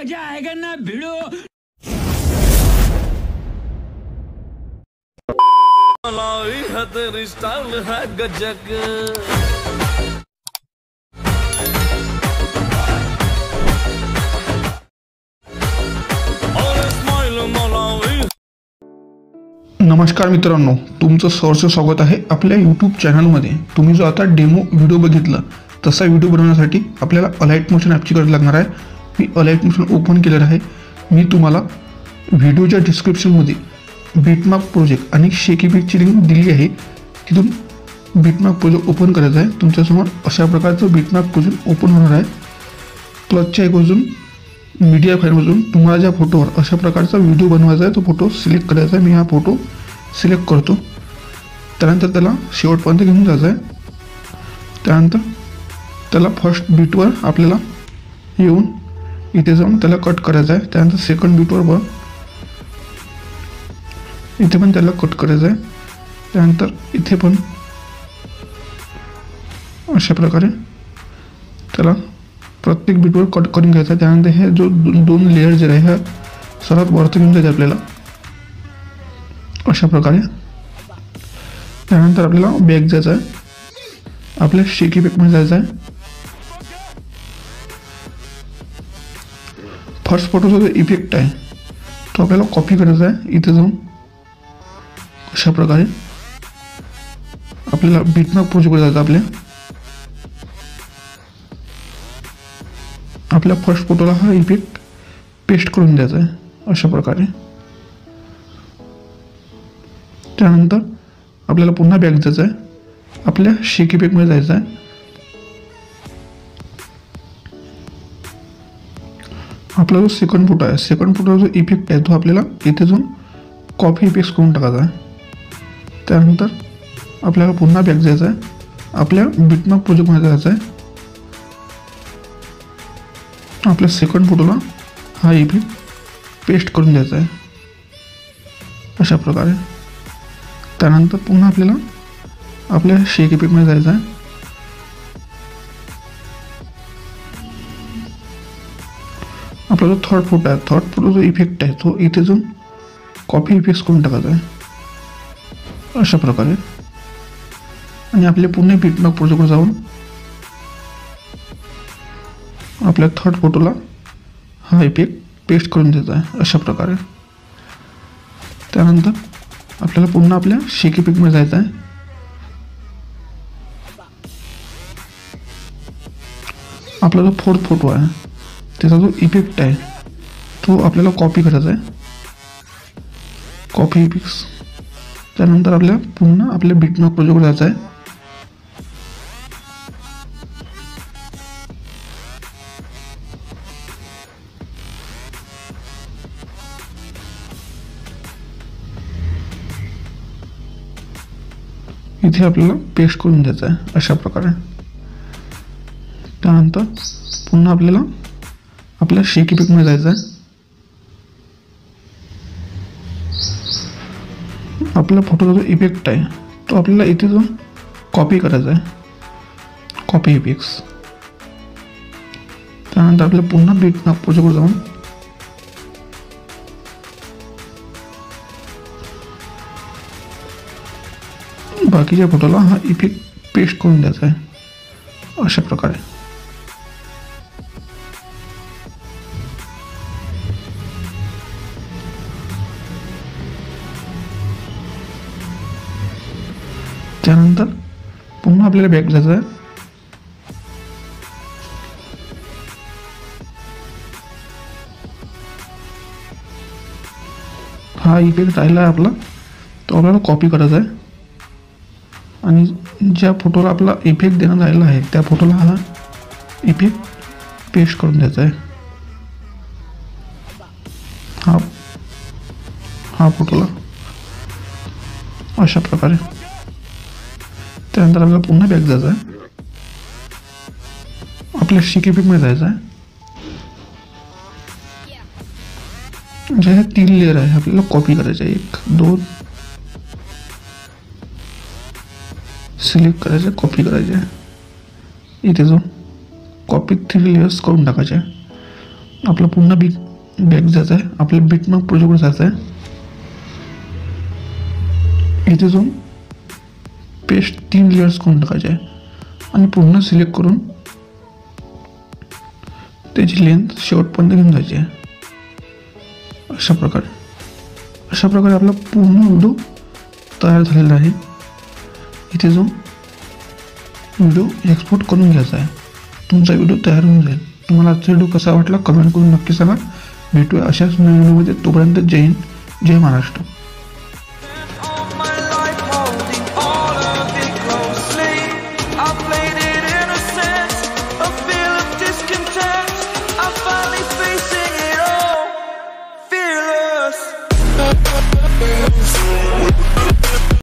मजा आएगा ना भिड़ो। है तेरी स्टाइल है गजक। नमस्कार मित्रांनो, तुमचं सहर्ष स्वागत आहे आपल्या यूट्यूब चॅनलमध्ये। तुम्ही जो आता डेमो व्हिडिओ बघितला तसा व्हिडिओ बनवण्यासाठी आपल्याला अलाइट मोशन ॲपची गरज लागणार आहे। मी अलाइट मोशन ओपन केलेलं आहे। मी तुम्हाला व्हिडिओच्या डिस्क्रिप्शनमध्ये बिटमॅप प्रोजेक्ट आणि शेकी पिकची लिंक दिली आहे। तिथून बिटमॅप प्रोजेक्ट ओपन करायचा आहे। तुमच्यासमोर अशा प्रकारचं बिटमॅप प्रोजेक्ट ओपन होणार आहे। क्लचच्या ऐवजी मीडिया फाईलमधून तुम्हाला ज्या फोटोवर अशा प्रकारचा व्हिडिओ बनवायचा आहे तो फोटो सिलेक्ट करायचा आहे। मी हा फोटो सिलेक्ट करतो। त्यानंतर त्याला शेवटपर्यंत घेऊन जायचं आहे। त्यानंतर त्याला फर्स्ट बीटवर आपल्याला येऊन इथे जाऊन त्याला कट करायचं आहे। त्यानंतर सेकंड बीटवर बघ इथे पण त्याला कट करायचं आहे। त्यानंतर इथे पण अशा प्रकारे त्याला प्रत्येक बीटवर कट करून घ्यायचा। त्यानंतर हे जो दोन लेयर जे आहे ह्या सर्वात वरती घेऊन जायचे आपल्याला अशा प्रकारे। त्यानंतर आपल्याला बॅक जायचं आहे, आपल्या शेकी पिकमध्ये जायचं आहे। फर्स्ट फोटोचा जो इफेक्ट आहे तो आपल्याला कॉपी करायचा आहे। इथे जाऊन अशा प्रकारे आपल्याला बिटमॅप प्रोजेक्टवर जायचं। आपल्या फर्स्ट फोटोला हा इफेक्ट पेस्ट करून द्यायचा आहे अशा प्रकारे। त्यानंतर आपल्याला पुन्हा बॅक जायचं आहे, आपल्या शेकी पिकमध्ये जायचं आहे। आपला जो सेकंड फोटो आहे, सेकंड फोटोचा जो इफेक्ट आहे तो आपल्याला इथे जाऊन कॉपी पेस्ट करून टाकायचा आहे। त्यानंतर आपल्याला पुन्हा बॅक जायचं आहे, आपल्या बिटमॅप प्रोजेक्टमध्ये जायचं आहे। आपल्या सेकंड फोटोला हा इफेक्ट पेस्ट करून द्यायचा आहे अशा प्रकारे। त्यानंतर पुन्हा आपल्याला आपल्या शेकी पिकमध्ये जायचं आहे। आपला जो थर्ड फोटो आहे, थर्ड फोटो जो इफेक्ट आहे तो इथे जाऊन कॉपी पेस्ट करून टाकायचा आहे अशा प्रकारे। आणि आपले पुन्हा बिटमॅप प्रोजेक्टवर जाऊन आपल्या थर्ड फोटोला हा इफेक्ट पेस्ट करून द्यायचा आहे अशा प्रकारे। त्यानंतर आपल्याला पुन्हा आपल्या शेकी पिकमध्ये जायचं आहे। आपला जो फोर्थ फोटो आहे त्याचा जो इफेक्ट आहे तो आपल्याला कॉपी करायचा आहे, कॉपी इफेक्ट्स। त्यानंतर आपल्याला पुन्हा आपल्या बिटमॅप प्रोजेक्टवर जायचं आहे। इथे आपल्याला पेस्ट करून द्यायचं आहे अशा प्रकारे। त्यानंतर पुन्हा आपल्याला आपल्या शेकी पिकमध्ये जायचं आहे। आपल्या फोटोचा जो इफेक्ट आहे तो आपल्याला इथे जाऊन कॉपी करायचा आहे, कॉपी इफेक्ट्स। त्यानंतर आपल्याला पुन्हा बिटमॅप प्रोजेक्टवर जाऊन बाकीच्या फोटोला हा इफेक्ट पेस्ट करून द्यायचा आहे अशा प्रकारे। त्यानंतर पुन्हा आपल्याला बॅक जायचं आहे। हा इफेक्ट राहिला आहे आपला, तो आपल्याला कॉपी करायचा आहे आणि ज्या फोटोला आपला इफेक्ट देणं राहिला आहे त्या फोटोला हा इफेक्ट पेस्ट करून द्यायचा आहे। हा फोटोला अशा प्रकारे। त्यानंतर आपल्याला पुन्हा बॅक जायचं आहे, आपल्या शेकी पिकमध्ये जायचं आहे। जे हे 3 लेयर आहे आपल्याला कॉपी करायचे आहे, 1 2 सिलेक्ट करायचे, कॉपी करायचे। इथे जाऊन कॉपी 3 लेयर्स करून टाकायचे। आपला पुन्हा बॅक जायचं आहे. आपल्याला बिटमॅप प्रोजेक्टवर जायचं आहे. इथे जाऊन पेस्ट 3 लेयर्स करून टाकायचे आहे आणि पुन्हा सिलेक्ट करून त्याची लेंथ शेवटपर्यंत घेऊन जायची आहे. अशा प्रकारे आपला पूर्ण व्हिडिओ तयार झालेला आहे. इथे जाऊन व्हिडिओ एक्सपोर्ट करून घ्यायचा आहे. तुमचा व्हिडिओ तयार होऊन जाईल. तुम्हाला आजचा व्हिडिओ कसा वाटला कमेंट करून नक्की सांगा. भेटूया अशाच नवीन व्हिडिओमध्ये. तोपर्यंत जय हिंद, जय महाराष्ट्र. Fearless.